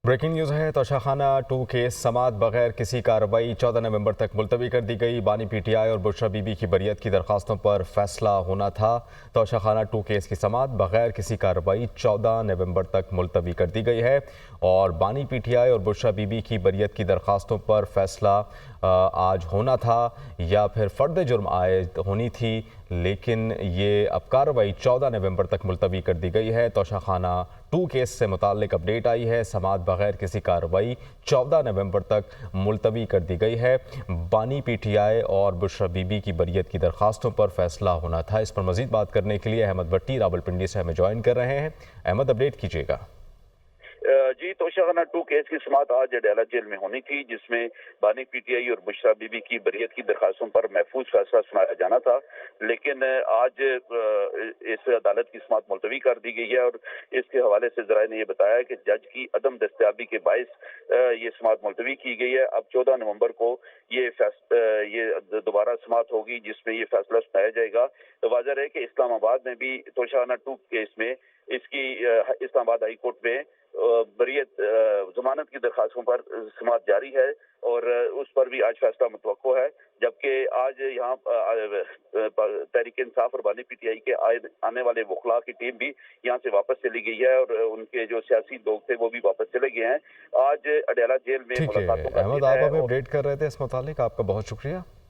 Breaking news है। Toshakhana 2 case समाअत बगैर किसी कार्रवाई 14 नवंबर तक मुलतवी कर दी गई। बानी पीटीआई और बुशरा बीबी की बरियत की दरखास्तों पर फैसला होना था। तोशाखाना 2 केस की समाअत बगैर किसी कार्रवाई 14 नवंबर तक मुलतवी कर दी गई है और बानी पीटीआई और बुशरा बीबी की बरियत की दरखास्तों पर फैसला आज होना था या फिर फ़र्द जुर्म आयद होनी थी, लेकिन ये अब कार्रवाई 14 नवंबर तक मुलतवी कर दी गई है। तोशाखाना 2 केस से मुताल्लिक अपडेट आई है। समाअत बगैर किसी कार्रवाई 14 नवंबर तक मुलतवी कर दी गई है। बानी पीटीआई और बुशरा बीबी की बरियत की दरखास्तों पर फैसला होना था। इस पर मजीद बात करने के लिए अहमद भट्टी रावलपिंडी से हमें ज्वाइन कर रहे हैं। अहमद, अपडेट कीजिएगा। जी, तोशाखाना 2 केस की समाअत आज अडयाला जेल में होनी थी, जिसमें बानी पीटीआई और बुशरा बीबी की बरियत की दरखास्तों पर महफूज फैसला सुनाया जाना था, लेकिन आज इस अदालत की समाअत मुलतवी कर दी गई है और इसके हवाले से ज़राए ने यह बताया कि जज की अदम दस्तयाबी के बाइस ये समाअत मुलतवी की गई है। अब 14 नवंबर को ये दोबारा समाअत होगी, जिसमें ये फैसला सुनाया जाएगा। तो वाज़ह है कि इस्लामाबाद में भी तोशाखाना 2 केस में इसकी इस्लामाबाद हाई कोर्ट में बरियत जमानत की दरखास्तों पर समाअत जारी है और उस पर भी आज फैसला मुतवक्को है। जबकि आज यहाँ तहरीक इंसाफ और बानी पीटीआई के आने वाले वकला की टीम भी यहाँ से वापस चली गई है और उनके जो सियासी लोग थे वो भी वापस चले गए हैं। आज अडयाला जेल में ठीक है मुलाकातों का अहमद, दिन आप है हमें और अपडेट कर रहे थे इस मुतालिक, आपका बहुत शुक्रिया।